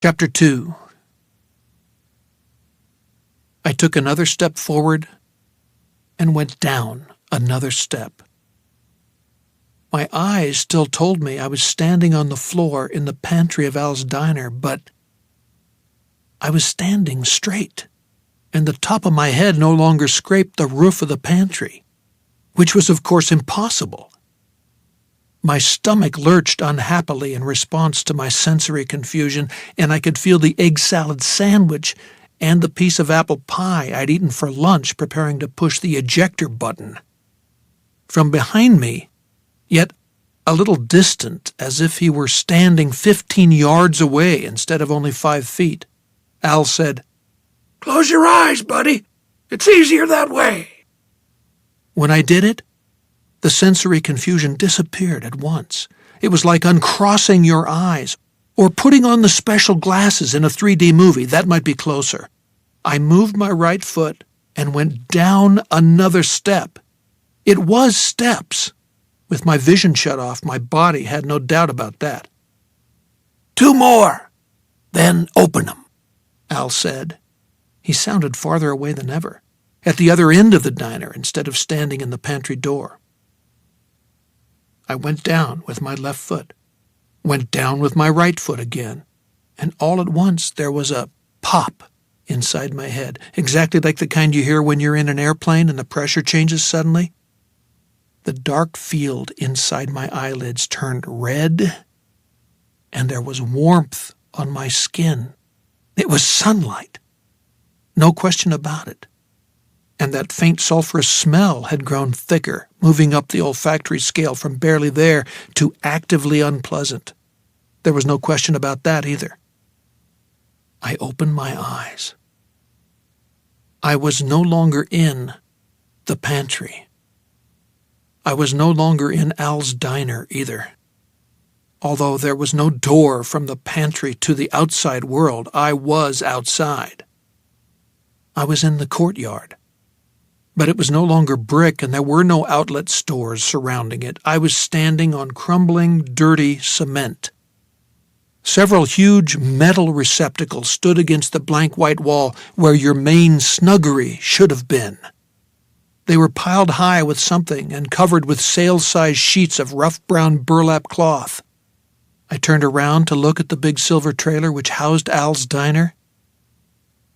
Chapter 2. I took another step forward and went down another step. My eyes still told me I was standing on the floor in the pantry of Al's diner, but I was standing straight, and the top of my head no longer scraped the roof of the pantry, which was of course impossible. My stomach lurched unhappily in response to my sensory confusion, and I could feel the egg salad sandwich and the piece of apple pie I'd eaten for lunch preparing to push the ejector button. From behind me, yet a little distant, as if he were standing 15 yards away instead of only 5 feet, Al said, "Close your eyes, buddy. It's easier that way." When I did it, the sensory confusion disappeared at once. It was like uncrossing your eyes, or putting on the special glasses in a 3D movie. That might be closer. I moved my right foot and went down another step. It was steps. With my vision shut off, my body had no doubt about that. "2 more, then open them," Al said. He sounded farther away than ever, at the other end of the diner instead of standing in the pantry door. I went down with my left foot, went down with my right foot again, and all at once there was a pop inside my head, exactly like the kind you hear when you're in an airplane and the pressure changes suddenly. The dark field inside my eyelids turned red, and there was warmth on my skin. It was sunlight. No question about it. And that faint sulfurous smell had grown thicker, moving up the olfactory scale from barely there to actively unpleasant. There was no question about that either. I opened my eyes. I was no longer in the pantry. I was no longer in Al's diner either. Although there was no door from the pantry to the outside world, I was outside. I was in the courtyard. But it was no longer brick, and there were no outlet stores surrounding it. I was standing on crumbling, dirty cement. Several huge metal receptacles stood against the blank white wall where your main snuggery should have been. They were piled high with something and covered with sail-sized sheets of rough brown burlap cloth. I turned around to look at the big silver trailer which housed Al's diner,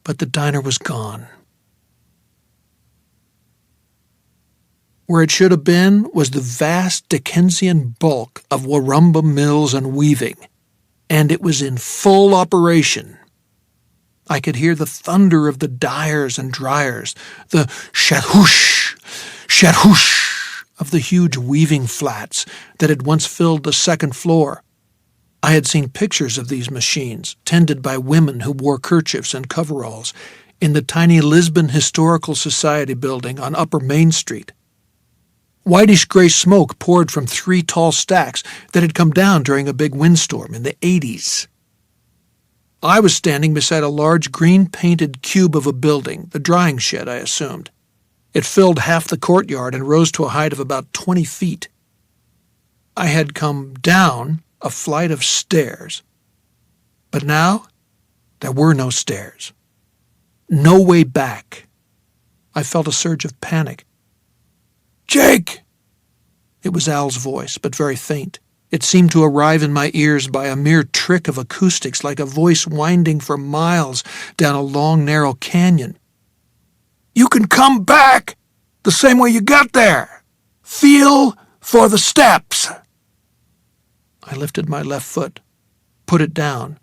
but the diner was gone. Where it should have been was the vast Dickensian bulk of Warumba mills and weaving, and it was in full operation. I could hear the thunder of the dyers and dryers, the shat-hoosh, shat-hoosh of the huge weaving flats that had once filled the second floor. I had seen pictures of these machines, tended by women who wore kerchiefs and coveralls, in the tiny Lisbon Historical Society building on Upper Main Street. Whitish-gray smoke poured from 3 tall stacks that had come down during a big windstorm in the 80s. I was standing beside a large green-painted cube of a building, the drying shed, I assumed. It filled half the courtyard and rose to a height of about 20 feet. I had come down a flight of stairs, but now there were no stairs. No way back. I felt a surge of panic. "Jake!" It was Al's voice, but very faint. It seemed to arrive in my ears by a mere trick of acoustics, like a voice winding for miles down a long, narrow canyon. "You can come back the same way you got there. Feel for the steps." I lifted my left foot, put it down,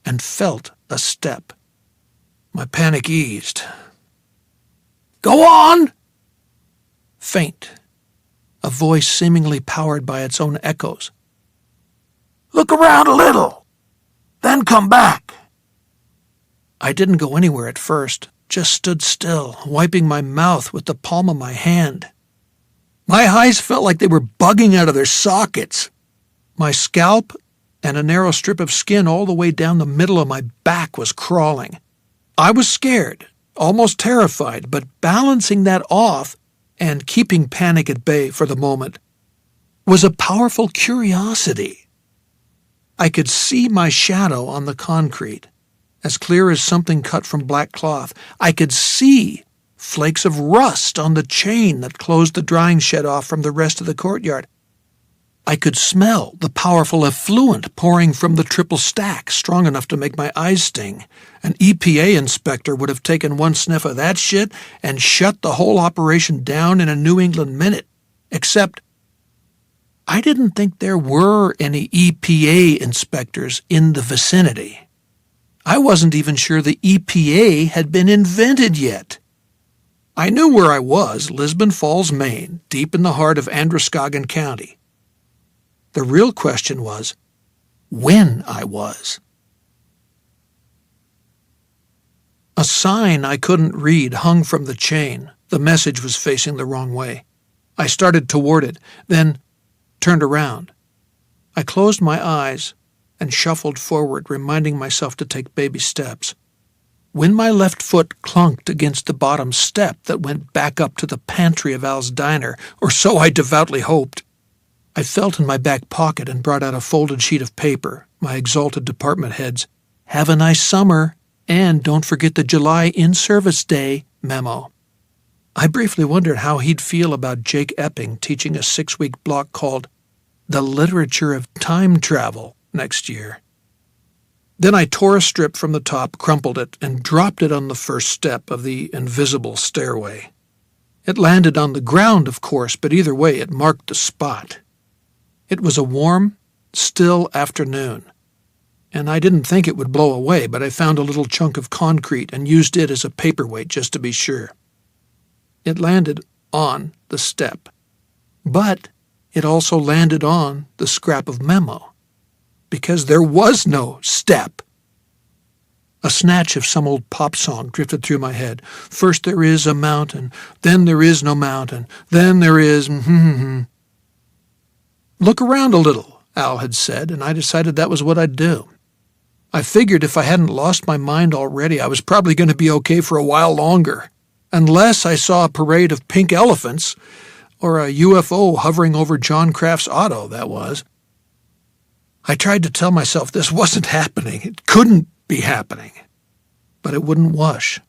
and felt a step. My panic eased. "Go on!" Faint, a voice seemingly powered by its own echoes. "Look around a little, then come back." I didn't go anywhere at first, just stood still, wiping my mouth with the palm of my hand. My eyes felt like they were bugging out of their sockets. My scalp and a narrow strip of skin all the way down the middle of my back was crawling. I was scared, almost terrified, but balancing that off and keeping panic at bay for the moment was a powerful curiosity. I could see my shadow on the concrete, as clear as something cut from black cloth. I could see flakes of rust on the chain that closed the drying shed off from the rest of the courtyard. I could smell the powerful effluent pouring from the triple stack, strong enough to make my eyes sting. An EPA inspector would have taken one sniff of that shit and shut the whole operation down in a New England minute. Except, I didn't think there were any EPA inspectors in the vicinity. I wasn't even sure the EPA had been invented yet. I knew where I was, Lisbon Falls, Maine, deep in the heart of Androscoggin County. The real question was when I was. A sign I couldn't read hung from the chain. The message was facing the wrong way. I started toward it, then turned around. I closed my eyes and shuffled forward, reminding myself to take baby steps. When my left foot clunked against the bottom step that went back up to the pantry of Al's diner, or so I devoutly hoped, I felt in my back pocket and brought out a folded sheet of paper, my exalted department head's "Have a nice summer, and don't forget the July in-service day" memo. I briefly wondered how he'd feel about Jake Epping teaching a 6-week block called The Literature of Time Travel next year. Then I tore a strip from the top, crumpled it, and dropped it on the first step of the invisible stairway. It landed on the ground, of course, but either way it marked the spot. It was a warm, still afternoon, and I didn't think it would blow away, but I found a little chunk of concrete and used it as a paperweight just to be sure. It landed on the step, but it also landed on the scrap of memo, because there was no step. A snatch of some old pop song drifted through my head. First there is a mountain, then there is no mountain, then there is Look around a little, Al had said, and I decided that was what I'd do. I figured if I hadn't lost my mind already, I was probably going to be okay for a while longer, unless I saw a parade of pink elephants, or a UFO hovering over John Kraft's auto, that was. I tried to tell myself this wasn't happening. It couldn't be happening. But it wouldn't wash.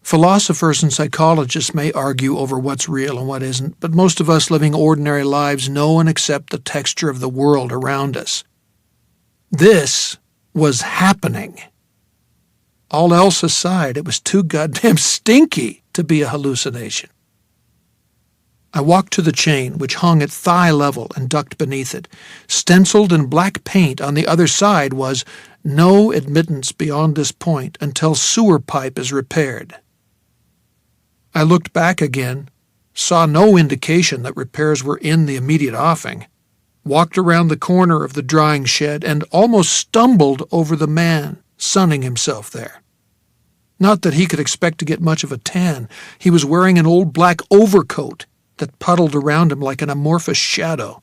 Philosophers and psychologists may argue over what's real and what isn't, but most of us living ordinary lives know and accept the texture of the world around us. This was happening. All else aside, it was too goddamn stinky to be a hallucination. I walked to the chain, which hung at thigh level, and ducked beneath it. Stenciled in black paint on the other side was "No admittance beyond this point until sewer pipe is repaired." I looked back again, saw no indication that repairs were in the immediate offing, walked around the corner of the drying shed, and almost stumbled over the man sunning himself there. Not that he could expect to get much of a tan. He was wearing an old black overcoat that puddled around him like an amorphous shadow.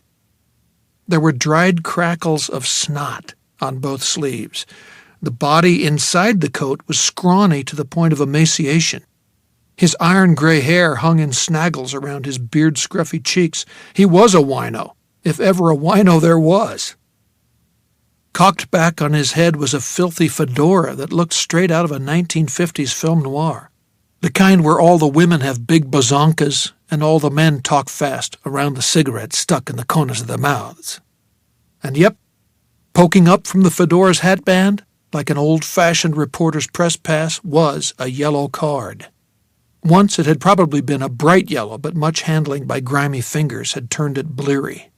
There were dried crackles of snot on both sleeves. The body inside the coat was scrawny to the point of emaciation. His iron-gray hair hung in snaggles around his beard-scruffy cheeks. He was a wino, if ever a wino there was. Cocked back on his head was a filthy fedora that looked straight out of a 1950s film noir, the kind where all the women have big bazonkas and all the men talk fast around the cigarettes stuck in the corners of their mouths. And yep, poking up from the fedora's hatband, like an old-fashioned reporter's press pass, was a yellow card. Once it had probably been a bright yellow, but much handling by grimy fingers had turned it bleary.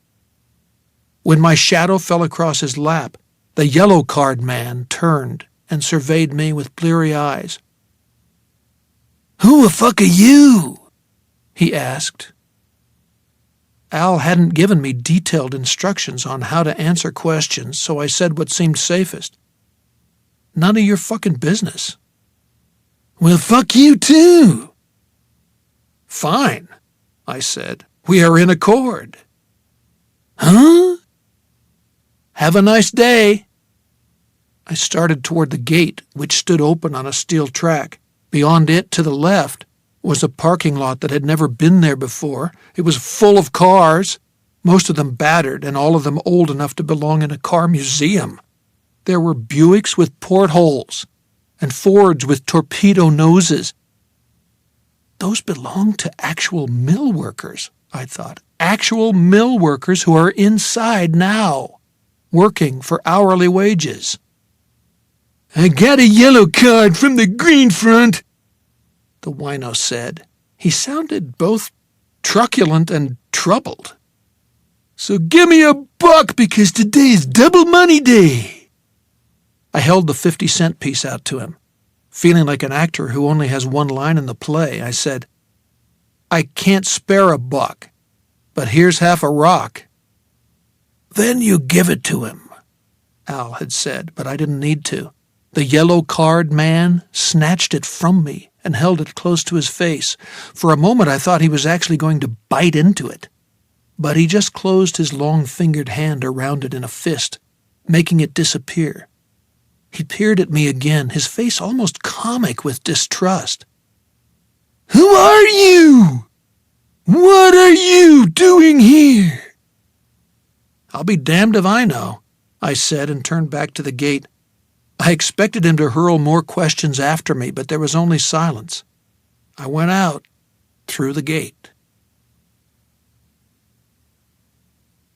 When my shadow fell across his lap, the yellow card man turned and surveyed me with bleary eyes. "Who the fuck are you?" he asked. Al hadn't given me detailed instructions on how to answer questions, so I said what seemed safest. "None of your fucking business." "Well, fuck you too." "Fine," I said. "We are in accord." "Huh?" "Have a nice day." I started toward the gate, which stood open on a steel track. Beyond it, to the left, was a parking lot that had never been there before. It was full of cars, most of them battered and all of them old enough to belong in a car museum. There were Buicks with portholes and Fords with torpedo noses. Those belonged to actual mill workers, I thought. Actual mill workers who are inside now, working for hourly wages. "I got a yellow card from the Green Front," the wino said. He sounded both truculent and troubled. "So give me $1 because today is double money day." I held the 50-cent piece out to him. Feeling like an actor who only has one line in the play, I said, "I can't spare $1, but here's half a rock." "Then you give it to him," Al had said, but I didn't need to. The yellow card man snatched it from me and held it close to his face. For a moment I thought he was actually going to bite into it, but he just closed his long-fingered hand around it in a fist, making it disappear. He peered at me again, his face almost comic with distrust. "Who are you? What are you doing here?" "I'll be damned if I know," I said and turned back to the gate. I expected him to hurl more questions after me, but there was only silence. I went out through the gate.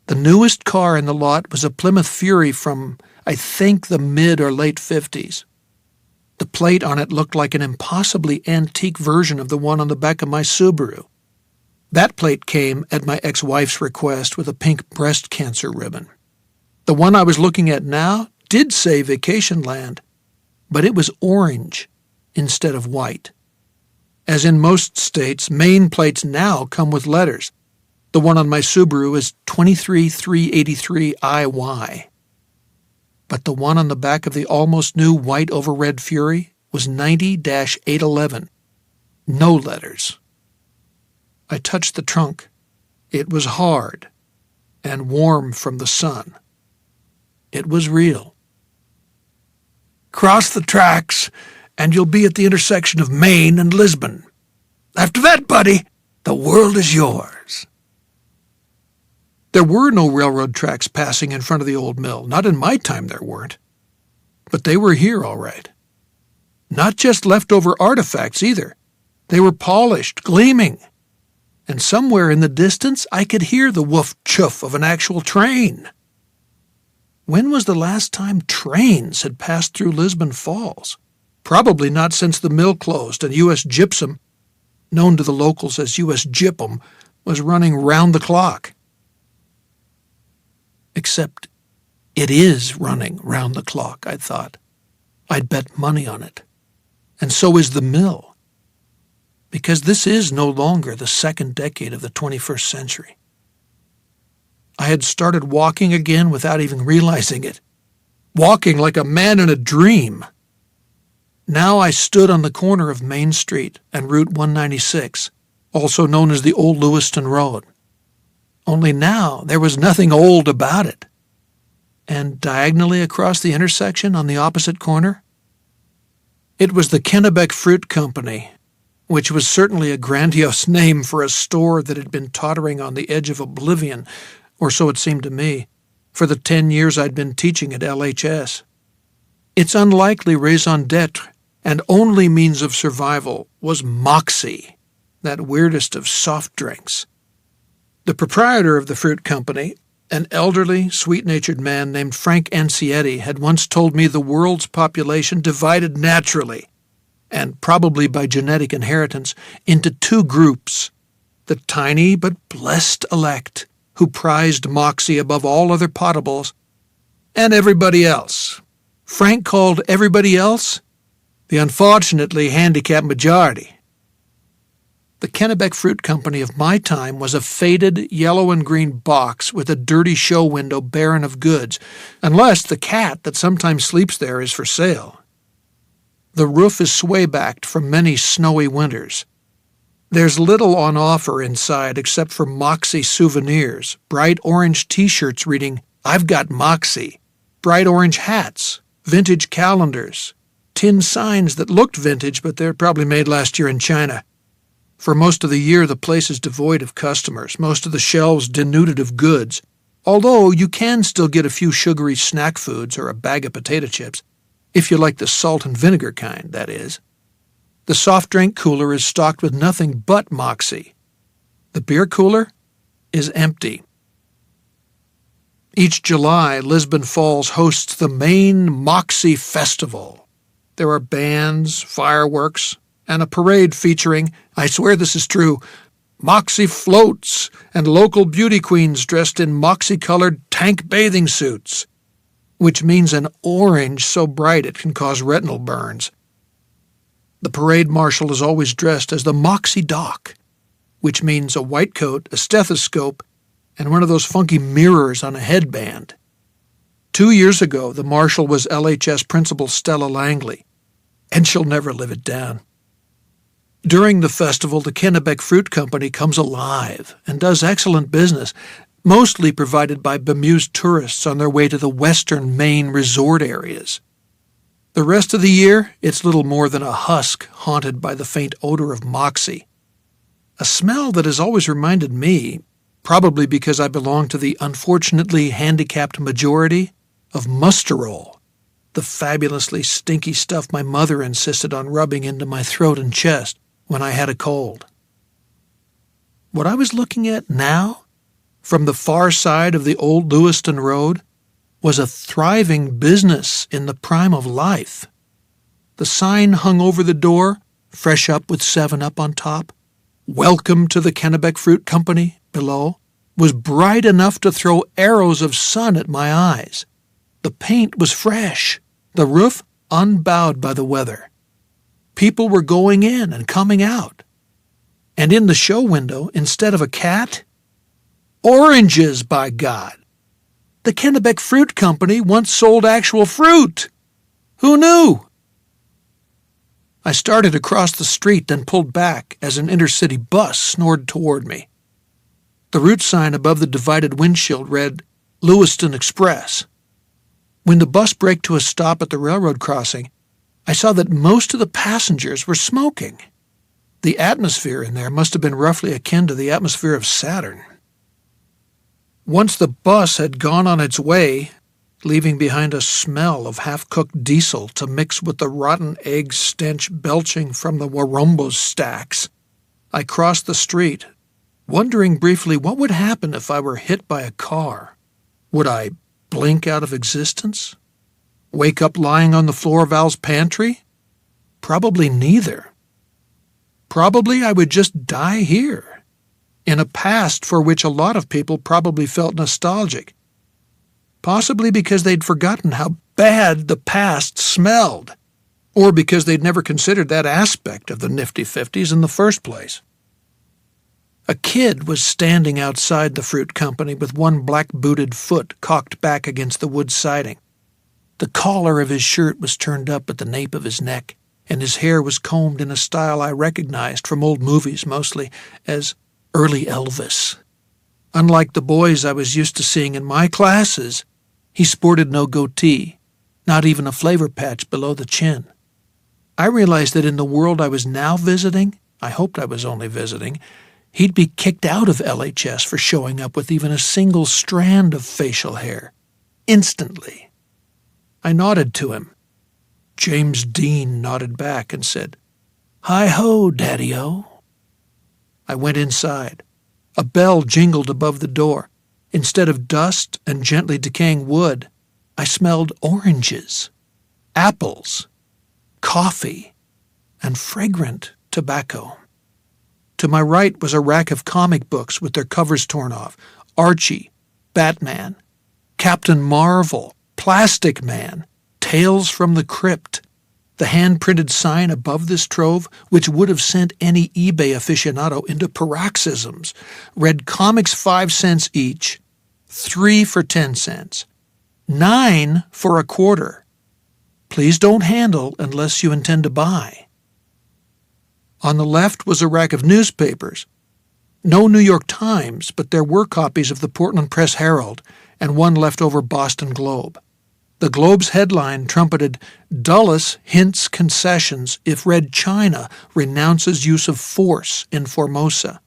The newest car in the lot was a Plymouth Fury from, I think, the mid or late 50s. The plate on it looked like an impossibly antique version of the one on the back of my Subaru. That plate came at my ex-wife's request with a pink breast cancer ribbon. The one I was looking at now did say Vacationland, but it was orange instead of white. As in most states, Maine plates now come with letters. The one on my Subaru is 23383IY. But the one on the back of the almost new white over red Fury was 90-811. No letters. I touched the trunk. It was hard and warm from the sun. It was real. "Cross the tracks, and you'll be at the intersection of Maine and Lisbon. After that, buddy, the world is yours." There were no railroad tracks passing in front of the old mill. Not in my time there weren't. But they were here all right. Not just leftover artifacts either. They were polished, gleaming. And somewhere in the distance I could hear the woof-choof of an actual train. When was the last time trains had passed through Lisbon Falls? Probably not since the mill closed and U.S. Gypsum, known to the locals as U.S. Gypum, was running round the clock. Except it is running round the clock, I thought. I'd bet money on it. And so is the mill. Because this is no longer the second decade of the 21st century. I had started walking again without even realizing it. Walking like a man in a dream. Now I stood on the corner of Main Street and Route 196, also known as the Old Lewiston Road. Only now there was nothing old about it. And diagonally across the intersection on the opposite corner, it was the Kennebec Fruit Company, which was certainly a grandiose name for a store that had been tottering on the edge of oblivion, or so it seemed to me, for the 10 years I'd been teaching at LHS. Its unlikely raison d'etre and only means of survival was Moxie, that weirdest of soft drinks. The proprietor of the fruit company, an elderly, sweet-natured man named Frank Ancietti, had once told me the world's population divided naturally, and probably by genetic inheritance, into two groups, the tiny but blessed elect, who prized Moxie above all other potables, and everybody else. Frank called everybody else the unfortunately handicapped majority. The Kennebec Fruit Company of my time was a faded yellow and green box with a dirty show window barren of goods, unless the cat that sometimes sleeps there is for sale. The roof is sway-backed from many snowy winters. There's little on offer inside except for Moxie souvenirs, bright orange T-shirts reading, "I've got Moxie," bright orange hats, vintage calendars, tin signs that looked vintage but they're probably made last year in China. For most of the year, the place is devoid of customers, most of the shelves denuded of goods, although you can still get a few sugary snack foods or a bag of potato chips, if you like the salt and vinegar kind, that is. The soft drink cooler is stocked with nothing but Moxie. The beer cooler is empty. Each July, Lisbon Falls hosts the main Moxie Festival. There are bands, fireworks, and a parade featuring, I swear this is true, Moxie floats and local beauty queens dressed in Moxie-colored tank bathing suits, which means an orange so bright it can cause retinal burns. The parade marshal is always dressed as the Moxie Doc, which means a white coat, a stethoscope, and one of those funky mirrors on a headband. 2 years ago, the marshal was LHS Principal Stella Langley, and she'll never live it down. During the festival, the Kennebec Fruit Company comes alive and does excellent business, mostly provided by bemused tourists on their way to the western Maine resort areas. The rest of the year, it's little more than a husk haunted by the faint odor of Moxie, a smell that has always reminded me, probably because I belong to the unfortunately handicapped majority, of musterol, the fabulously stinky stuff my mother insisted on rubbing into my throat and chest when I had a cold. What I was looking at now, from the far side of the old Lewiston Road, was a thriving business in the prime of life. The sign hung over the door, fresh up with 7-Up on top, "Welcome to the Kennebec Fruit Company," below, was bright enough to throw arrows of sun at my eyes. The paint was fresh, the roof unbowed by the weather. People were going in and coming out. And in the show window, instead of a cat, oranges, by God! The Kennebec Fruit Company once sold actual fruit. Who knew? I started across the street, then pulled back as an intercity bus snored toward me. The route sign above the divided windshield read, "Lewiston Express." When the bus braked to a stop at the railroad crossing, I saw that most of the passengers were smoking. The atmosphere in there must have been roughly akin to the atmosphere of Saturn. Once the bus had gone on its way, leaving behind a smell of half-cooked diesel to mix with the rotten egg stench belching from the Warumbo's stacks, I crossed the street, wondering briefly what would happen if I were hit by a car. Would I blink out of existence? Wake up lying on the floor of Al's pantry? Probably neither. Probably I would just die here, in a past for which a lot of people probably felt nostalgic, possibly because they'd forgotten how bad the past smelled, or because they'd never considered that aspect of the nifty 50s in the first place. A kid was standing outside the fruit company with one black-booted foot cocked back against the wood siding. The collar of his shirt was turned up at the nape of his neck, and his hair was combed in a style I recognized from old movies mostly as early Elvis. Unlike the boys I was used to seeing in my classes, he sported no goatee, not even a flavor patch below the chin. I realized that in the world I was now visiting, I hoped I was only visiting, he'd be kicked out of LHS for showing up with even a single strand of facial hair. Instantly. I nodded to him. James Dean nodded back and said, "Hi-ho, Daddy-O." I went inside. A bell jingled above the door. Instead of dust and gently decaying wood, I smelled oranges, apples, coffee, and fragrant tobacco. To my right was a rack of comic books with their covers torn off. Archie, Batman, Captain Marvel, Plastic Man, Tales from the Crypt. The hand-printed sign above this trove, which would have sent any eBay aficionado into paroxysms, read comics 5 cents each, 3 for 10 cents, 9 for a quarter. Please don't handle unless you intend to buy. On the left was a rack of newspapers. No New York Times, but there were copies of the Portland Press Herald and one leftover Boston Globe. The Globe's headline trumpeted, "Dulles hints concessions if Red China renounces use of force in Formosa."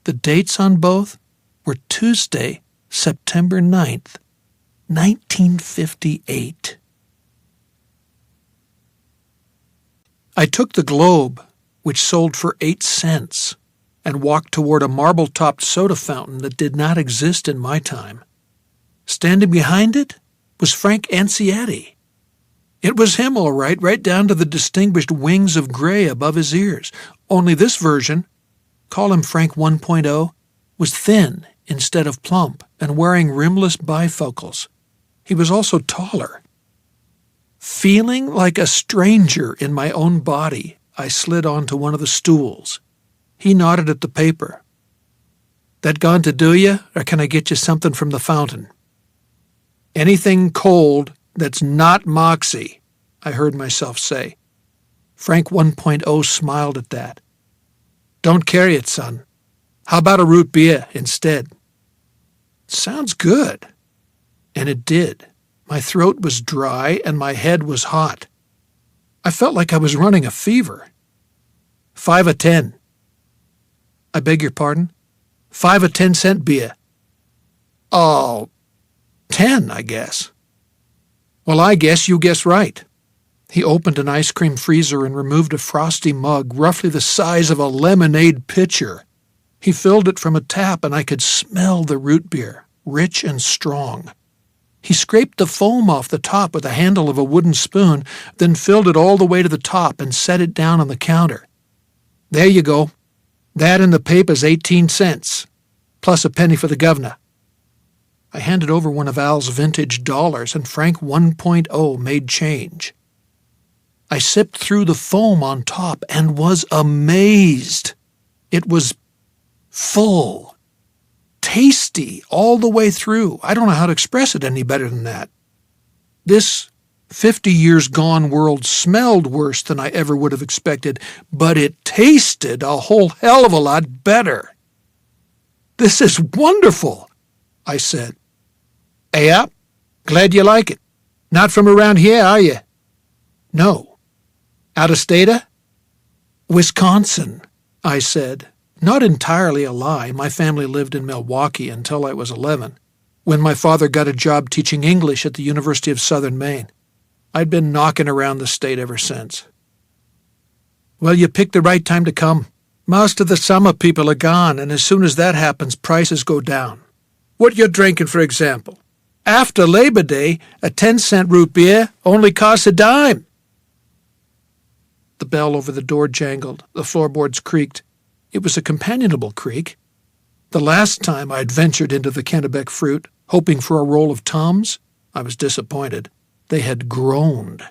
The dates on both were Tuesday, September 9th, 1958. I took the Globe, which sold for 8 cents, and walked toward a marble-topped soda fountain that did not exist in my time. Standing behind it was Frank Ansietti. It was him, all right, right down to the distinguished wings of gray above his ears. Only this version, call him Frank 1.0, was thin instead of plump and wearing rimless bifocals. He was also taller. Feeling like a stranger in my own body, I slid onto one of the stools. He nodded at the paper. "That gone to do you, or can I get you something from the fountain?" "Anything cold that's not Moxie," I heard myself say. Frank 1.0 smiled at that. "Don't carry it, son. How about a root beer instead?" "Sounds good." And it did. My throat was dry and my head was hot. I felt like I was running a fever. "5 a 10. "I beg your pardon?" "5 a 10-cent beer." "Oh, 10, I guess." "Well, I guess you guess right." He opened an ice cream freezer and removed a frosty mug roughly the size of a lemonade pitcher. He filled it from a tap, and I could smell the root beer, rich and strong. He scraped the foam off the top with the handle of a wooden spoon, then filled it all the way to the top and set it down on the counter. "There you go. That and the paper's 18 cents, plus a penny for the governor." I handed over one of Al's vintage dollars, and Frank 1.0 made change. I sipped through the foam on top and was amazed. It was full, tasty all the way through. I don't know how to express it any better than that. This 50 years gone world smelled worse than I ever would have expected, but it tasted a whole hell of a lot better. "This is wonderful," I said. "Yeah, glad you like it. Not from around here, are you?" "No." "Out of state?" "Wisconsin," I said. Not entirely a lie. My family lived in Milwaukee until I was 11, when my father got a job teaching English at the University of Southern Maine. I'd been knocking around the state ever since. "Well, you picked the right time to come. Most of the summer people are gone, and as soon as that happens, prices go down. What you're drinking, for example. After Labor Day, a 10-cent root beer only costs a dime." The bell over the door jangled. The floorboards creaked. It was a companionable creak. The last time I'd ventured into the Kennebec Fruit, hoping for a roll of Tums, I was disappointed. They had groaned.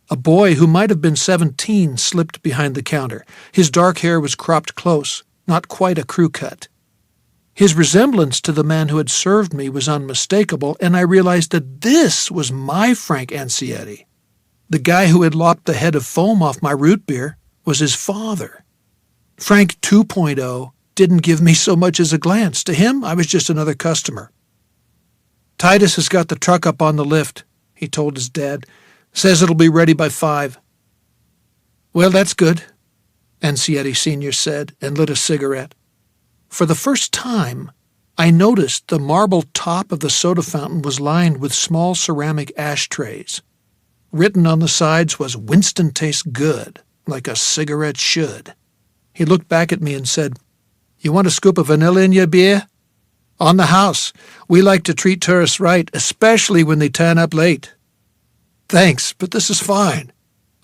A boy who might have been 17 slipped behind the counter. His dark hair was cropped close, not quite a crew cut. His resemblance to the man who had served me was unmistakable, and I realized that this was my Frank Ansietti. The guy who had lopped the head of foam off my root beer was his father. Frank 2.0 didn't give me so much as a glance. To him, I was just another customer. "Titus has got the truck up on the lift," he told his dad. "Says it'll be ready by 5. "Well, that's good," Ansietti Sr. said, and lit a cigarette. For the first time, I noticed the marble top of the soda fountain was lined with small ceramic ashtrays. Written on the sides was, "Winston tastes good, like a cigarette should." He looked back at me and said, "You want a scoop of vanilla in your beer?" "On the house. We like to treat tourists right, especially when they turn up late." "Thanks, but this is fine,"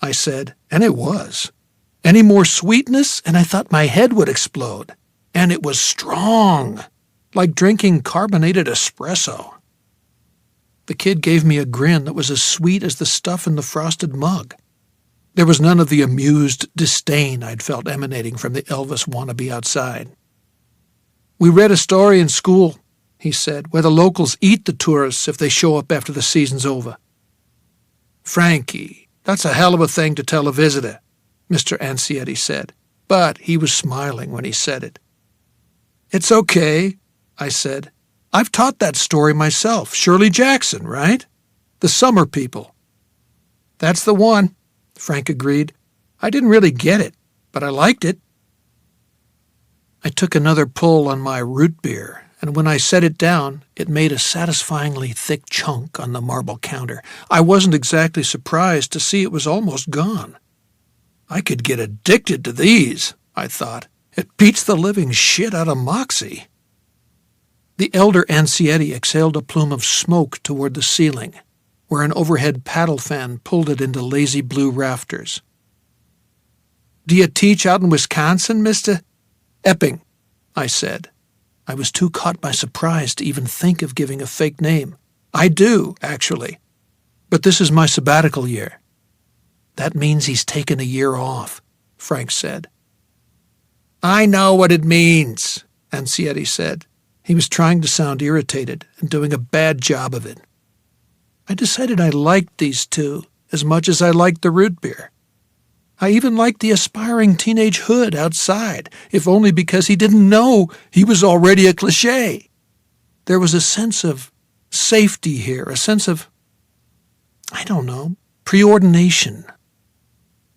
I said, and it was. Any more sweetness, and I thought my head would explode. And it was strong, like drinking carbonated espresso. The kid gave me a grin that was as sweet as the stuff in the frosted mug. There was none of the amused disdain I'd felt emanating from the Elvis wannabe outside. "We read a story in school," he said, "where the locals eat the tourists if they show up after the season's over." "Frankie, that's a hell of a thing to tell a visitor," Mr. Ansietti said, but he was smiling when he said it. "It's okay," I said. I've taught that story myself. Shirley Jackson, right? The Summer People. That's the one, Frank agreed. I didn't really get it, but I liked it. I took another pull on my root beer, and when I set it down, it made a satisfyingly thick chunk on the marble counter. I wasn't exactly surprised to see it was almost gone. I could get addicted to these, I thought. It beats the living shit out of Moxie. The elder Ansietti exhaled a plume of smoke toward the ceiling, where an overhead paddle fan pulled it into lazy blue rafters. "Do you teach out in Wisconsin, Mr. Epping?" I said. I was too caught by surprise to even think of giving a fake name. "I do, actually. But this is my sabbatical year." "That means he's taken a year off," Frank said. "I know what it means," Ansietti said. He was trying to sound irritated and doing a bad job of it. I decided I liked these two as much as I liked the root beer. I even liked the aspiring teenage hood outside, if only because he didn't know he was already a cliché. There was a sense of safety here, a sense of, preordination.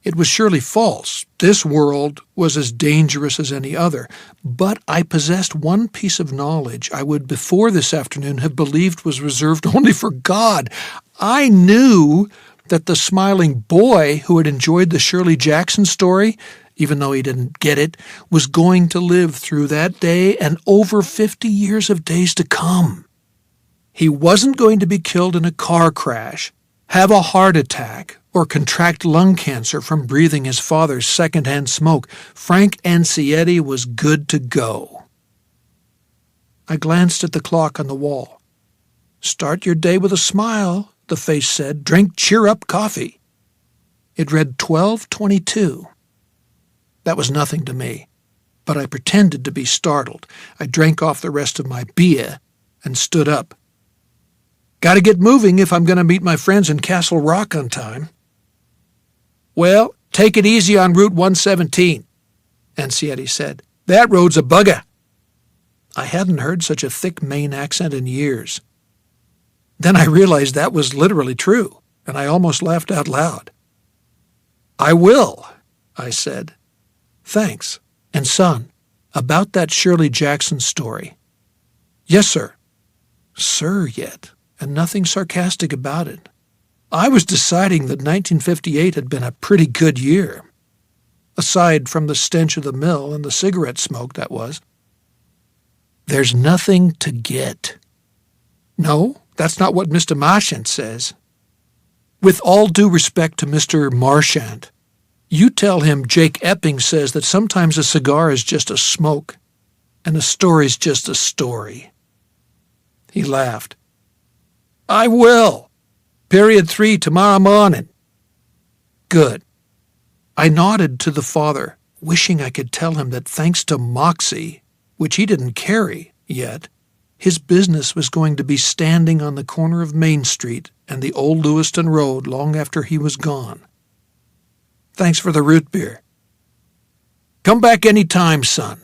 It was surely false. This world was as dangerous as any other, but I possessed one piece of knowledge I would before this afternoon have believed was reserved only for God. I knew that the smiling boy who had enjoyed the Shirley Jackson story, even though he didn't get it, was going to live through that day and over 50 years of days to come. He wasn't going to be killed in a car crash, have a heart attack, or contract lung cancer from breathing his father's secondhand smoke. Frank Ansietti was good to go. I glanced at the clock on the wall. "Start your day with a smile," the face said. "Drink cheer-up coffee." It read 12:22. That was nothing to me, but I pretended to be startled. I drank off the rest of my beer and stood up. "Got to get moving if I'm going to meet my friends in Castle Rock on time." "Well, take it easy on Route 117, Ansietti said. "That road's a bugger." I hadn't heard such a thick Maine accent in years. Then I realized that was literally true, and I almost laughed out loud. "I will," I said. "Thanks. And son, about that Shirley Jackson story." "Yes, sir." Sir yet, and nothing sarcastic about it. I was deciding that 1958 had been a pretty good year. Aside from the stench of the mill and the cigarette smoke, that was. "There's nothing to get." "No, that's not what Mr. Marchant says." "With all due respect to Mr. Marchant, you tell him Jake Epping says that sometimes a cigar is just a smoke, and a story's just a story." He laughed. "I will. Period 3 tomorrow morning." "Good." I nodded to the father, wishing I could tell him that thanks to Moxie, which he didn't carry yet, his business was going to be standing on the corner of Main Street and the old Lewiston Road long after he was gone. "Thanks for the root beer." "Come back any time, son.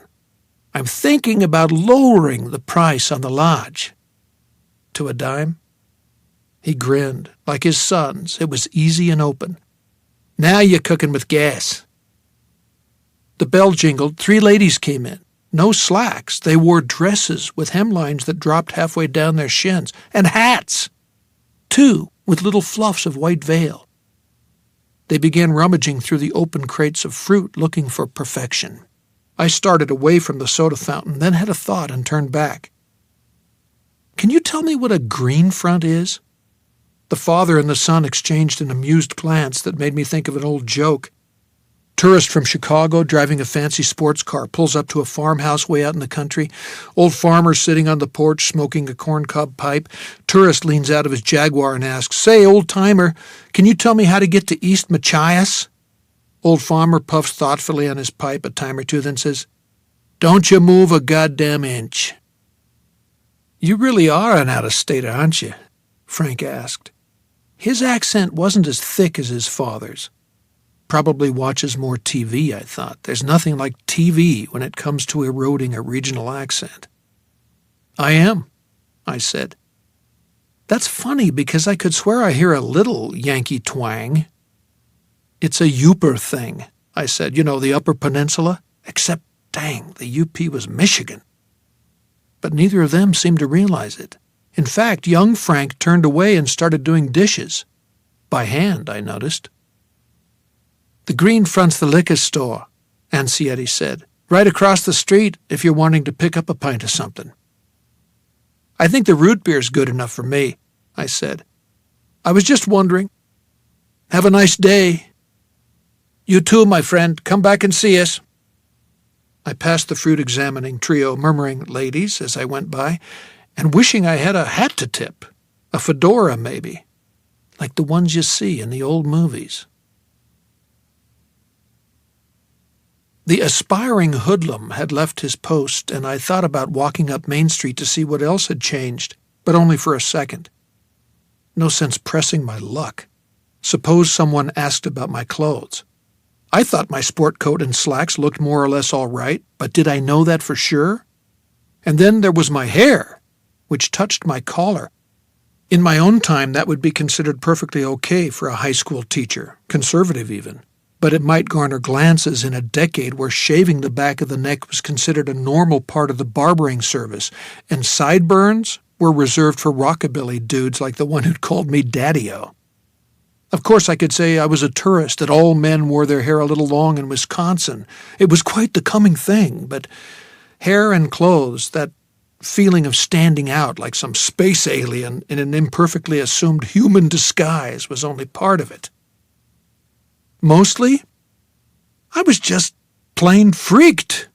I'm thinking about lowering the price on the lodge." "To a dime?" He grinned. Like his sons, it was easy and open. "Now you're cooking with gas." The bell jingled. 3 ladies came in. No slacks. They wore dresses with hemlines that dropped halfway down their shins, and hats. 2 with little fluffs of white veil. They began rummaging through the open crates of fruit, looking for perfection. I started away from the soda fountain, then had a thought and turned back. "Can you tell me what a green front is?" The father and the son exchanged an amused glance that made me think of an old joke. Tourist from Chicago driving a fancy sports car pulls up to a farmhouse way out in the country. Old farmer sitting on the porch smoking a corncob pipe. Tourist leans out of his Jaguar and asks, "Say, old-timer, can you tell me how to get to East Machias?" Old farmer puffs thoughtfully on his pipe a time or two, then says, "Don't you move a goddamn inch." "You really are an out-of-stater, aren't you?" Frank asked. His accent wasn't as thick as his father's. Probably watches more TV, I thought. There's nothing like TV when it comes to eroding a regional accent. "I am." I said. That's funny because I could swear I hear a little Yankee twang. It's a Yooper thing, I said. You know, the Upper Peninsula? Except, dang, the UP was Michigan. But neither of them seemed to realize it. In fact, young Frank turned away and started doing dishes. By hand, I noticed. The green front's the liquor store, Ansietti said. Right across the street if you're wanting to pick up a pint of something. I think the root beer's good enough for me, I said. I was just wondering. Have a nice day. You too, my friend. Come back and see us. I passed the fruit-examining trio, murmuring ladies as I went by, and wishing I had a hat to tip, a fedora maybe, like the ones you see in the old movies. The aspiring hoodlum had left his post, and I thought about walking up Main Street to see what else had changed, but only for a second. No sense pressing my luck. Suppose someone asked about my clothes. I thought my sport coat and slacks looked more or less all right, but did I know that for sure? And then there was my hair, which touched my collar. In my own time, that would be considered perfectly okay for a high school teacher, conservative even. But it might garner glances in a decade where shaving the back of the neck was considered a normal part of the barbering service, and sideburns were reserved for rockabilly dudes like the one who'd called me Daddy-O. Of course, I could say I was a tourist, that all men wore their hair a little long in Wisconsin. It was quite the coming thing, but hair and clothes, that feeling of standing out like some space alien in an imperfectly assumed human disguise, was only part of it. Mostly, I was just plain freaked.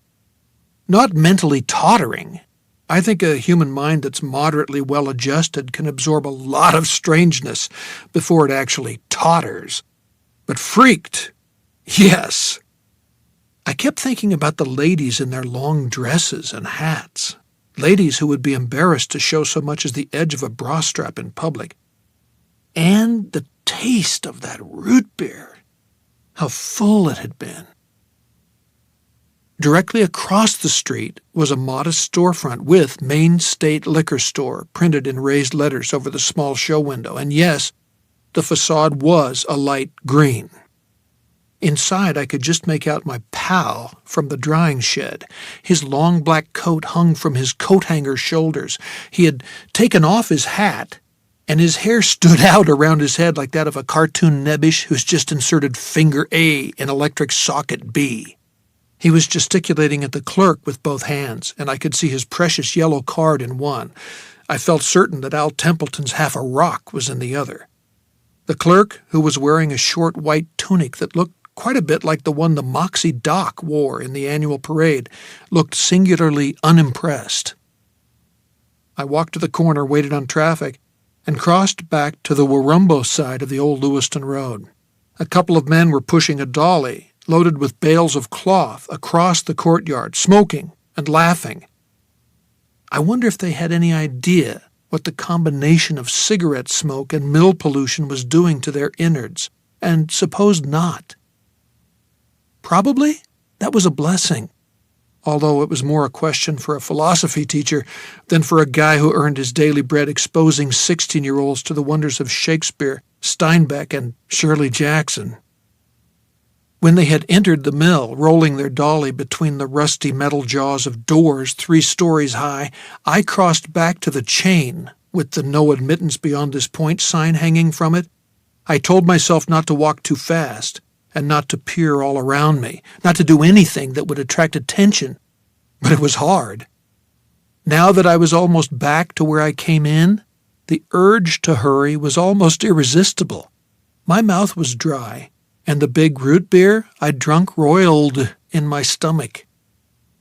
Not mentally tottering. I think a human mind that's moderately well-adjusted can absorb a lot of strangeness before it actually totters. But freaked, yes. I kept thinking about the ladies in their long dresses and hats. Ladies who would be embarrassed to show so much as the edge of a bra strap in public. And the taste of that root beer. How full it had been. Directly across the street was a modest storefront with Maine State Liquor Store printed in raised letters over the small show window, and yes, the facade was a light green. Inside, I could just make out my pal from the drying shed. His long black coat hung from his coat hanger's shoulders. He had taken off his hat, and his hair stood out around his head like that of a cartoon nebbish who's just inserted finger A in electric socket B. He was gesticulating at the clerk with both hands, and I could see his precious yellow card in one. I felt certain that Al Templeton's half a rock was in the other. The clerk, who was wearing a short white tunic that looked quite a bit like the one the Moxie Doc wore in the annual parade, looked singularly unimpressed. I walked to the corner, waited on traffic, and crossed back to the Warumbo side of the old Lewiston Road. A couple of men were pushing a dolly, loaded with bales of cloth, across the courtyard, smoking and laughing. I wonder if they had any idea what the combination of cigarette smoke and mill pollution was doing to their innards, and supposed not. Probably that was a blessing, although it was more a question for a philosophy teacher than for a guy who earned his daily bread exposing 16-year-olds to the wonders of Shakespeare, Steinbeck, and Shirley Jackson. When they had entered the mill, rolling their dolly between the rusty metal jaws of doors 3 stories high, I crossed back to the chain with the no admittance beyond this point sign hanging from it. I told myself not to walk too fast and not to peer all around me, not to do anything that would attract attention, but it was hard. Now that I was almost back to where I came in, the urge to hurry was almost irresistible. My mouth was dry, and the big root beer I'd drunk roiled in my stomach.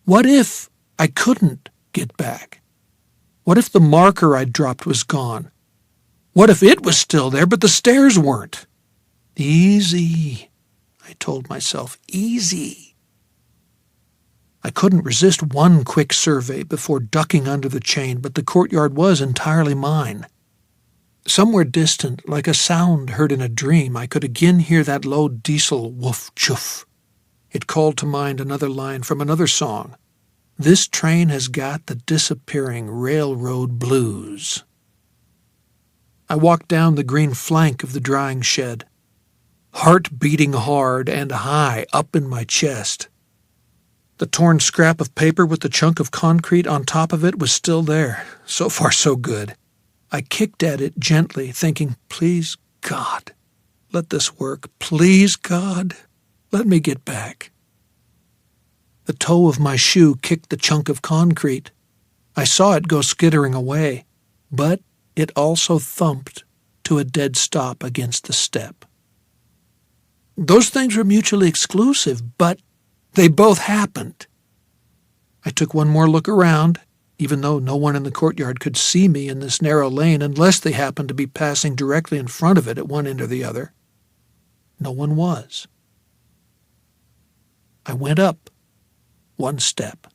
What if I couldn't get back? What if the marker I'd dropped was gone? What if it was still there, but the stairs weren't? Easy, I told myself, easy. I couldn't resist one quick survey before ducking under the chain, but the courtyard was entirely mine. Somewhere distant, like a sound heard in a dream, I could again hear that low diesel woof-choof. It called to mind another line from another song. This train has got the disappearing railroad blues. I walked down the green flank of the drying shed, heart beating hard and high up in my chest. The torn scrap of paper with the chunk of concrete on top of it was still there. So far, so good. I kicked at it gently, thinking, please, God, let this work. Please, God, let me get back. The toe of my shoe kicked the chunk of concrete. I saw it go skittering away, but it also thumped to a dead stop against the step. Those things were mutually exclusive, but they both happened. I took one more look around, even though no one in the courtyard could see me in this narrow lane unless they happened to be passing directly in front of it at one end or the other. No one was. I went up one step.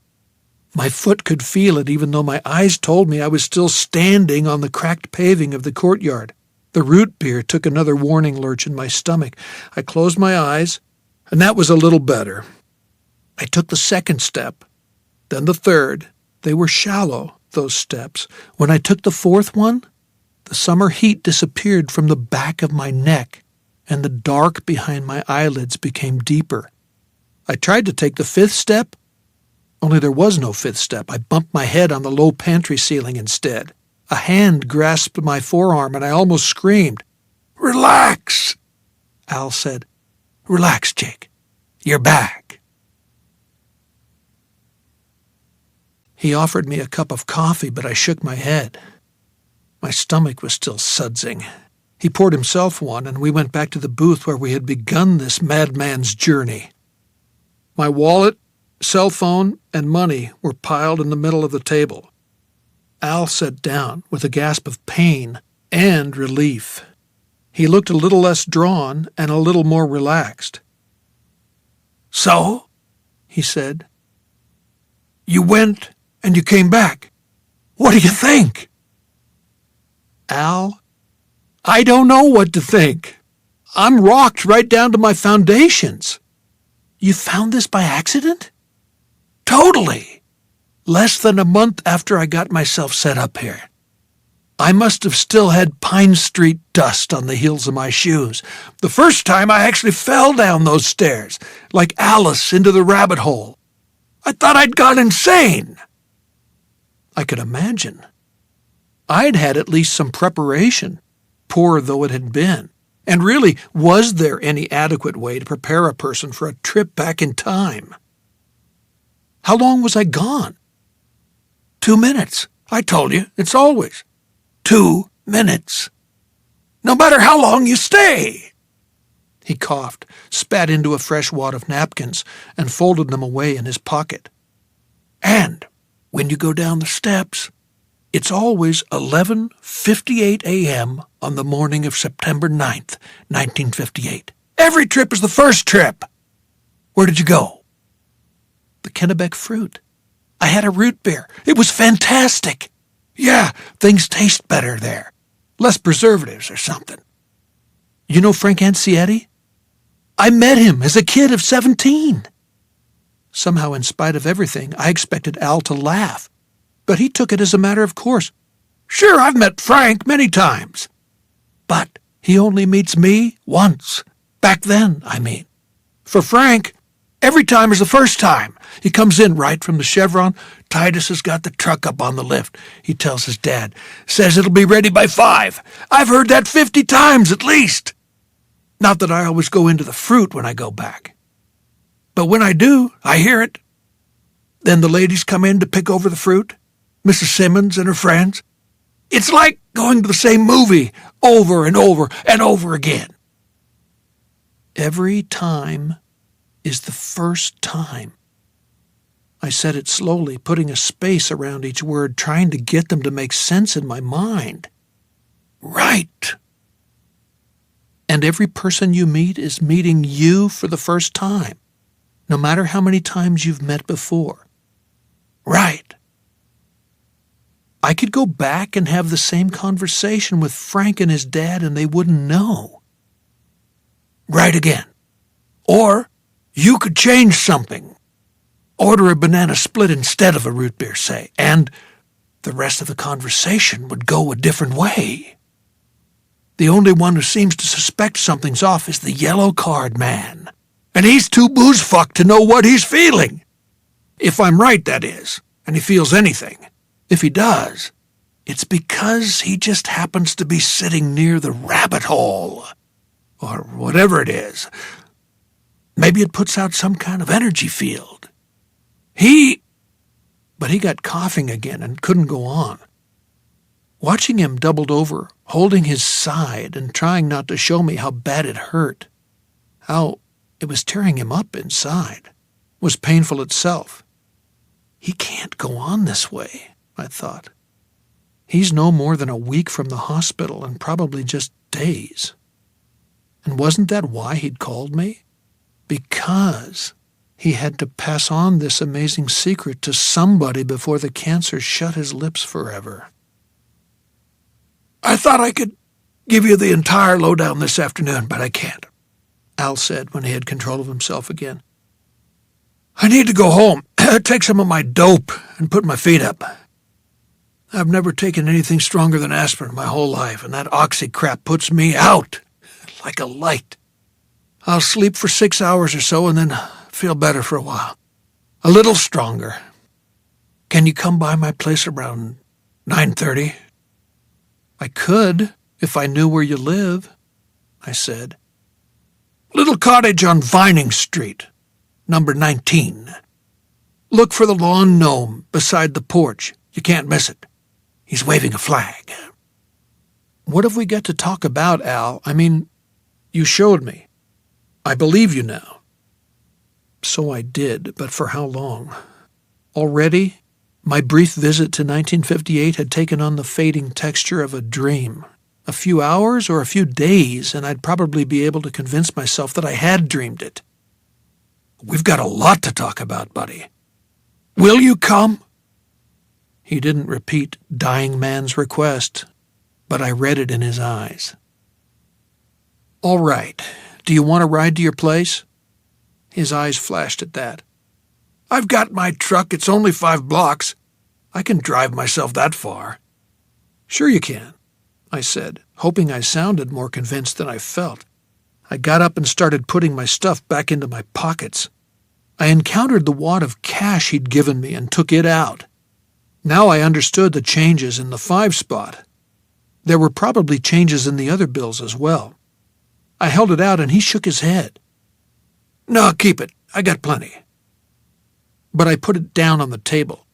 My foot could feel it even though my eyes told me I was still standing on the cracked paving of the courtyard. The root beer took another warning lurch in my stomach. I closed my eyes, and that was a little better. I took the second step, then the third. They were shallow, those steps. When I took the fourth one, the summer heat disappeared from the back of my neck, and the dark behind my eyelids became deeper. I tried to take the fifth step, only there was no fifth step. I bumped my head on the low pantry ceiling instead. A hand grasped my forearm, and I almost screamed. "Relax," Al said. "Relax, Jake. You're back." He offered me a cup of coffee, but I shook my head. My stomach was still sudsing. He poured himself one, and we went back to the booth where we had begun this madman's journey. My wallet, cell phone, and money were piled in the middle of the table. Al sat down with a gasp of pain and relief. He looked a little less drawn and a little more relaxed. "So," he said, "you went and you came back. What do you think?" "Al, I don't know what to think. I'm rocked right down to my foundations." "You found this by accident?" "Totally. Less than a month after I got myself set up here. I must have still had Pine Street dust on the heels of my shoes. The first time I actually fell down those stairs, like Alice into the rabbit hole. I thought I'd gone insane." I could imagine. I'd had at least some preparation, poor though it had been. And really, was there any adequate way to prepare a person for a trip back in time? How long was I gone? 2 minutes. I told you, it's always 2 minutes. No matter how long you stay. He coughed, spat into a fresh wad of napkins, and folded them away in his pocket. And when you go down the steps, it's always 11:58 a.m. on the morning of September 9th, 1958. Every trip is the first trip. Where did you go? The Kennebec Fruit. I had a root beer. It was fantastic. Yeah, things taste better there. Less preservatives or something. You know Frank Ansietti? I met him as a kid of 17. Somehow, in spite of everything, I expected Al to laugh, but he took it as a matter of course. Sure, I've met Frank many times. But he only meets me once. Back then, I mean. For Frank, every time is the first time. He comes in right from the Chevron. Titus has got the truck up on the lift. He tells his dad. Says it'll be ready by 5. I've heard that 50 times at least. Not that I always go into the fruit when I go back. But when I do, I hear it. Then the ladies come in to pick over the fruit. Mrs. Simmons and her friends. It's like going to the same movie over and over and over again. Every time is the first time. I said it slowly, putting a space around each word, trying to get them to make sense in my mind. Right. And every person you meet is meeting you for the first time, no matter how many times you've met before. Right. I could go back and have the same conversation with Frank and his dad and they wouldn't know. Right again. Or you could change something. order a banana split instead of a root beer, say, and the rest of the conversation would go a different way. The only one who seems to suspect something's off is the yellow card man, and he's too booze-fucked to know what he's feeling. If I'm right, that is, and he feels anything. If he does, it's because he just happens to be sitting near the rabbit hole, or whatever it is. Maybe it puts out some kind of energy field. But he got coughing again and couldn't go on. Watching him doubled over, holding his side and trying not to show me how bad it hurt, how it was tearing him up inside, was painful itself. He can't go on this way, I thought. He's no more than a week from the hospital and probably just days. And wasn't that why he'd called me? Because he had to pass on this amazing secret to somebody before the cancer shut his lips forever. I thought I could give you the entire lowdown this afternoon, but I can't, Al said when he had control of himself again. I need to go home, take some of my dope, and put my feet up. I've never taken anything stronger than aspirin my whole life, and that oxy crap puts me out like a light. I'll sleep for 6 hours or so and then feel better for a while. A little stronger. Can you come by my place around 9:30? I could, if I knew where you live, I said. Little cottage on Vining Street, number 19. Look for the lawn gnome beside the porch. You can't miss it. He's waving a flag. What have we got to talk about, Al? I mean, you showed me. I believe you now. So I did, but for how long? Already, my brief visit to 1958 had taken on the fading texture of a dream. A few hours or a few days, and I'd probably be able to convince myself that I had dreamed it. We've got a lot to talk about, buddy. Will you come? He didn't repeat dying man's request, but I read it in his eyes. All right. Do you want to ride to your place? His eyes flashed at that. I've got my truck. It's only 5 blocks. I can drive myself that far. Sure you can, I said, hoping I sounded more convinced than I felt. I got up and started putting my stuff back into my pockets. I encountered the wad of cash he'd given me and took it out. Now I understood the changes in the 5 spot. There were probably changes in the other bills as well. I held it out and he shook his head. No, keep it. I got plenty. But I put it down on the table.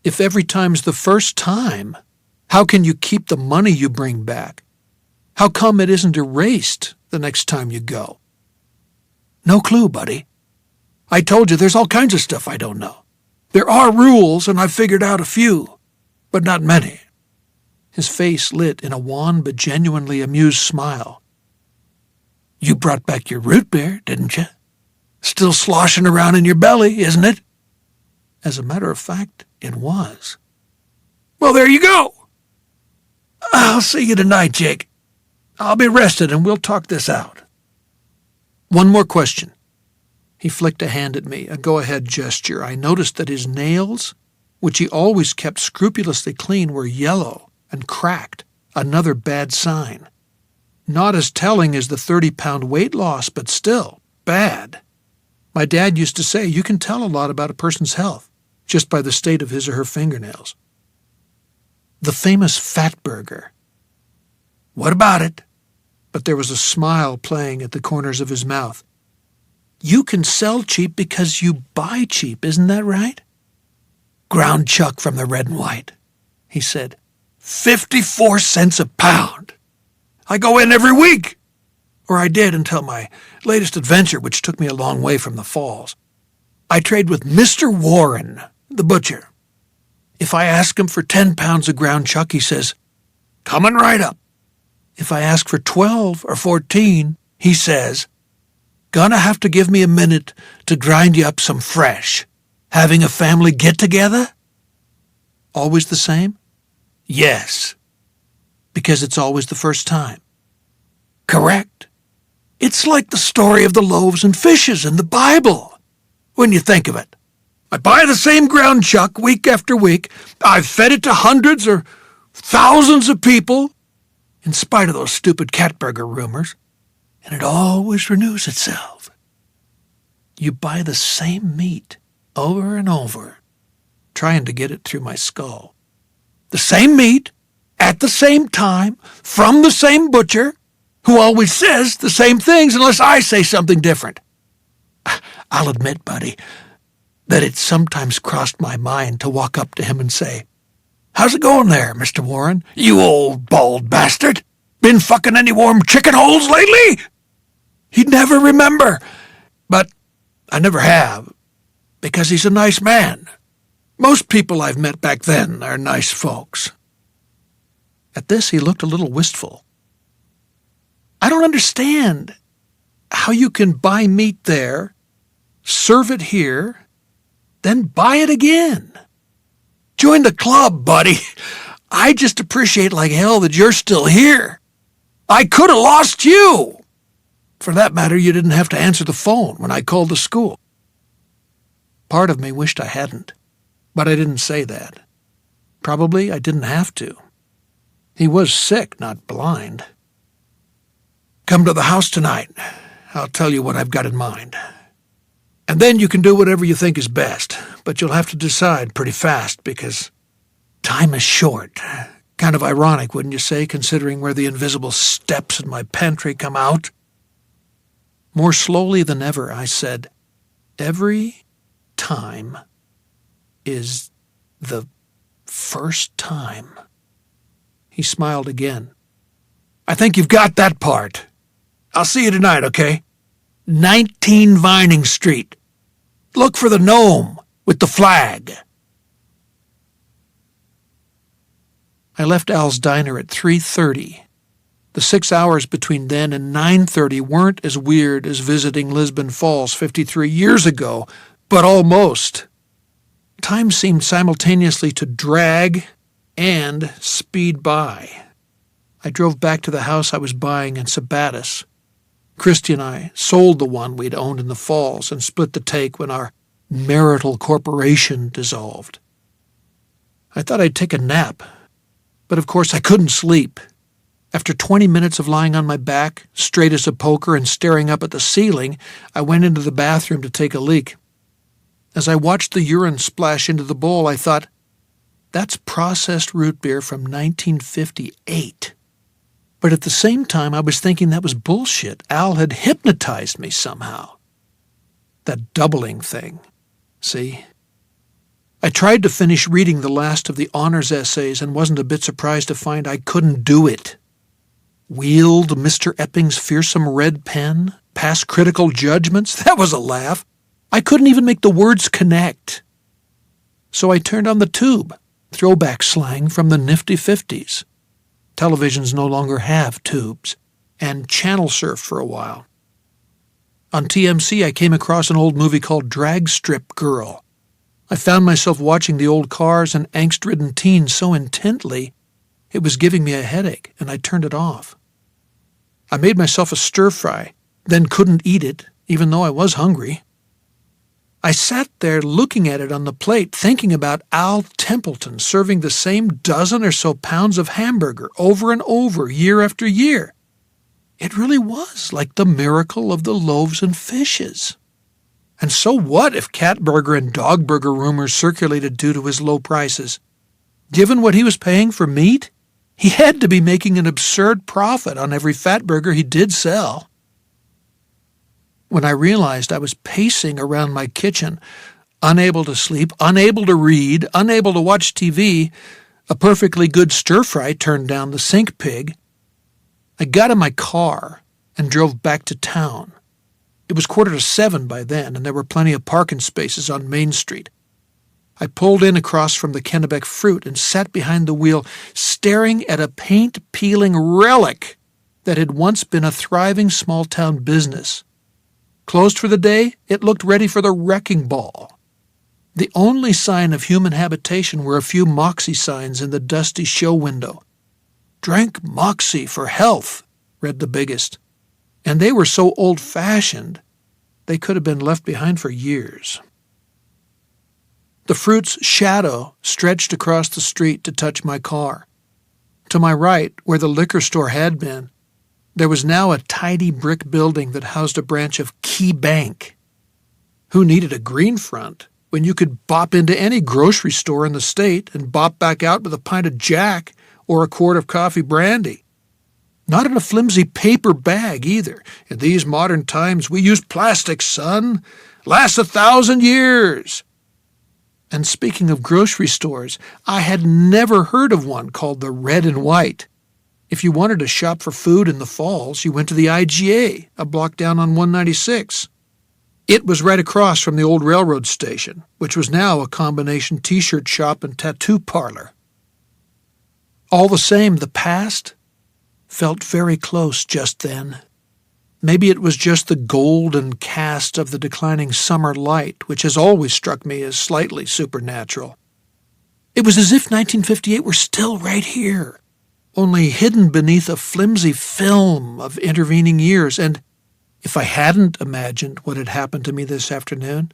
If every time's the first time, how can you keep the money you bring back? How come it isn't erased the next time you go? No clue, buddy. I told you there's all kinds of stuff I don't know. There are rules, and I've figured out a few, but not many. His face lit in a wan but genuinely amused smile. You brought back your root beer, didn't you? Still sloshing around in your belly, isn't it? As a matter of fact, it was. Well, there you go. I'll see you tonight, Jake. I'll be rested and we'll talk this out. One more question. He flicked a hand at me, a go-ahead gesture. I noticed that his nails, which he always kept scrupulously clean, were yellow and cracked, another bad sign. Not as telling as the 30-pound weight loss, but still bad. My dad used to say you can tell a lot about a person's health just by the state of his or her fingernails. The famous fat burger. What about it? But there was a smile playing at the corners of his mouth. You can sell cheap because you buy cheap, isn't that right? Ground chuck from the Red and White, he said. 54 cents a pound. I go in every week. Or I did until my latest adventure, which took me a long way from the falls. I trade with Mr. Warren, the butcher. If I ask him for 10 pounds of ground chuck, he says, coming right up. If I ask for 12 or 14, he says, gonna have to give me a minute to grind you up some fresh. Having a family get-together? Always the same? Yes. Because it's always the first time. Correct. It's like the story of the loaves and fishes in the Bible, when you think of it. I buy the same ground chuck week after week. I've fed it to hundreds or thousands of people, in spite of those stupid cat burger rumors, and it always renews itself. You buy the same meat over and over, trying to get it through my skull. The same meat, at the same time, from the same butcher, who always says the same things unless I say something different. I'll admit, buddy, that it sometimes crossed my mind to walk up to him and say, "How's it going there, Mr. Warren, you old bald bastard? Been fucking any warm chicken holes lately?" He'd never remember, but I never have, because he's a nice man. Most people I've met back then are nice folks. At this, he looked a little wistful. I don't understand how you can buy meat there, serve it here, then buy it again. Join the club, buddy. I just appreciate like hell that you're still here. I could have lost you. For that matter, you didn't have to answer the phone when I called the school. Part of me wished I hadn't, but I didn't say that. Probably I didn't have to. He was sick, not blind. Come to the house tonight. I'll tell you what I've got in mind. And then you can do whatever you think is best, but you'll have to decide pretty fast because time is short. Kind of ironic, wouldn't you say, considering where the invisible steps in my pantry come out? More slowly than ever, I said, "Every time is the first time." He smiled again. "I think you've got that part. I'll see you tonight, okay? 19 Vining Street. Look for the gnome with the flag." I left Al's diner at 3:30. The 6 hours between then and 9:30 weren't as weird as visiting Lisbon Falls 53 years ago, but almost. Time seemed simultaneously to drag and speed by. I drove back to the house I was buying in Sabattis. Christy and I sold the one we'd owned in the Falls and split the take when our marital corporation dissolved. I thought I'd take a nap, but of course I couldn't sleep. After 20 minutes of lying on my back, straight as a poker and staring up at the ceiling, I went into the bathroom to take a leak. As I watched the urine splash into the bowl, I thought, that's processed root beer from 1958. But at the same time, I was thinking that was bullshit. Al had hypnotized me somehow. That doubling thing, see? I tried to finish reading the last of the honors essays and wasn't a bit surprised to find I couldn't do it. Wield Mr. Epping's fearsome red pen, pass critical judgments, that was a laugh. I couldn't even make the words connect. So I turned on the tube, throwback slang from the nifty 50s. Televisions no longer have tubes, and channel surfed for a while. On TMC, I came across an old movie called Drag Strip Girl. I found myself watching the old cars and angst-ridden teens so intently, it was giving me a headache, and I turned it off. I made myself a stir-fry, then couldn't eat it, even though I was hungry. I sat there looking at it on the plate, thinking about Al Templeton serving the same dozen or so pounds of hamburger over and over, year after year. It really was like the miracle of the loaves and fishes. And so what if cat burger and dog burger rumors circulated due to his low prices? Given what he was paying for meat, he had to be making an absurd profit on every fat burger he did sell. When I realized I was pacing around my kitchen, unable to sleep, unable to read, unable to watch TV, a perfectly good stir-fry turned down the sink pig, I got in my car and drove back to town. It was 6:45 by then, and there were plenty of parking spaces on Main Street. I pulled in across from the Kennebec Fruit and sat behind the wheel, staring at a paint-peeling relic that had once been a thriving small-town business. Closed for the day, it looked ready for the wrecking ball. The only sign of human habitation were a few Moxie signs in the dusty show window. "Drink Moxie for health," read the biggest. And they were so old-fashioned, they could have been left behind for years. The fruit's shadow stretched across the street to touch my car. To my right, where the liquor store had been, there was now a tidy brick building that housed a branch of Key Bank. Who needed a green front when you could bop into any grocery store in the state and bop back out with a pint of Jack or a quart of coffee brandy? Not in a flimsy paper bag, either. In these modern times, we use plastic, son. Lasts 1,000 years. And speaking of grocery stores, I had never heard of one called the Red and White. If you wanted to shop for food in the falls, you went to the IGA, a block down on 196. It was right across from the old railroad station, which was now a combination T-shirt shop and tattoo parlor. All the same, the past felt very close just then. Maybe it was just the golden cast of the declining summer light, which has always struck me as slightly supernatural. It was as if 1958 were still right here, only hidden beneath a flimsy film of intervening years, and if I hadn't imagined what had happened to me this afternoon,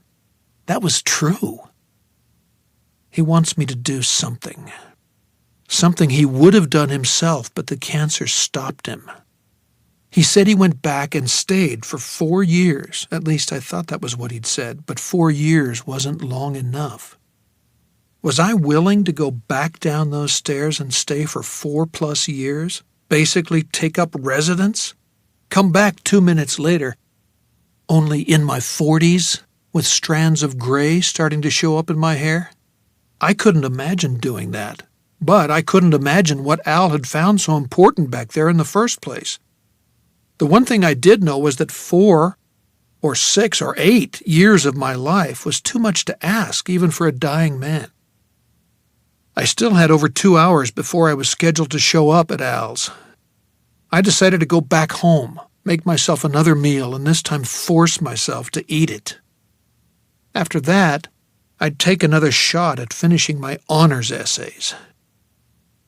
that was true. He wants me to do something. Something he would have done himself, but the cancer stopped him. He said he went back and stayed for 4 years. At least I thought that was what he'd said, but 4 years wasn't long enough. Was I willing to go back down those stairs and stay for 4+ years? Basically take up residence? Come back 2 minutes later, only in my 40s, with strands of gray starting to show up in my hair? I couldn't imagine doing that, but I couldn't imagine what Al had found so important back there in the first place. The one thing I did know was that 4 or 6 or 8 years of my life was too much to ask, even for a dying man. I still had over 2 hours before I was scheduled to show up at Al's. I decided to go back home, make myself another meal, and this time force myself to eat it. After that, I'd take another shot at finishing my honors essays.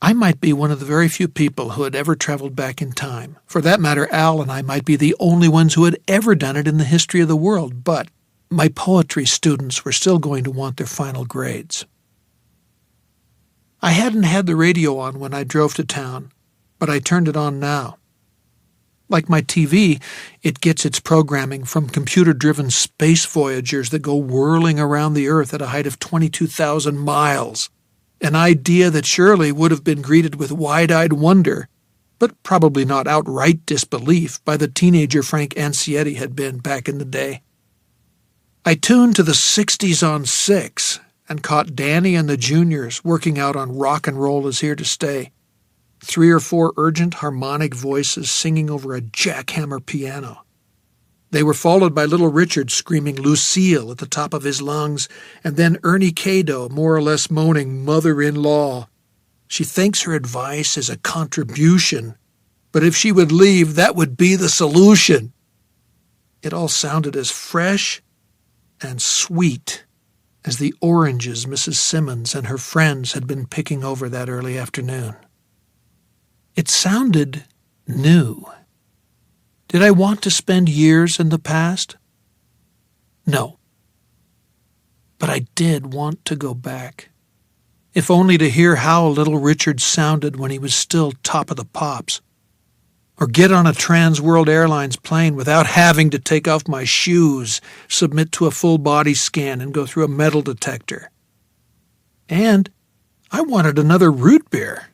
I might be one of the very few people who had ever traveled back in time. For that matter, Al and I might be the only ones who had ever done it in the history of the world, but my poetry students were still going to want their final grades. I hadn't had the radio on when I drove to town, but I turned it on now. Like my TV, it gets its programming from computer-driven space voyagers that go whirling around the Earth at a height of 22,000 miles. An idea that surely would have been greeted with wide-eyed wonder, but probably not outright disbelief by the teenager Frank Ansietti had been back in the day. I tuned to the 60s on 6 and caught Danny and the Juniors working out on Rock and Roll Is Here to Stay. 3 or 4 urgent harmonic voices singing over a jackhammer piano. They were followed by Little Richard screaming Lucille at the top of his lungs, and then Ernie Cado more or less moaning mother-in-law. She thinks her advice is a contribution, but if she would leave, that would be the solution. It all sounded as fresh and sweet as the oranges Mrs. Simmons and her friends had been picking over that early afternoon. It sounded new. Did I want to spend years in the past? No. But I did want to go back, if only to hear how Little Richard sounded when he was still top of the pops, or get on a Trans World Airlines plane without having to take off my shoes, submit to a full body scan, and go through a metal detector. And I wanted another root beer.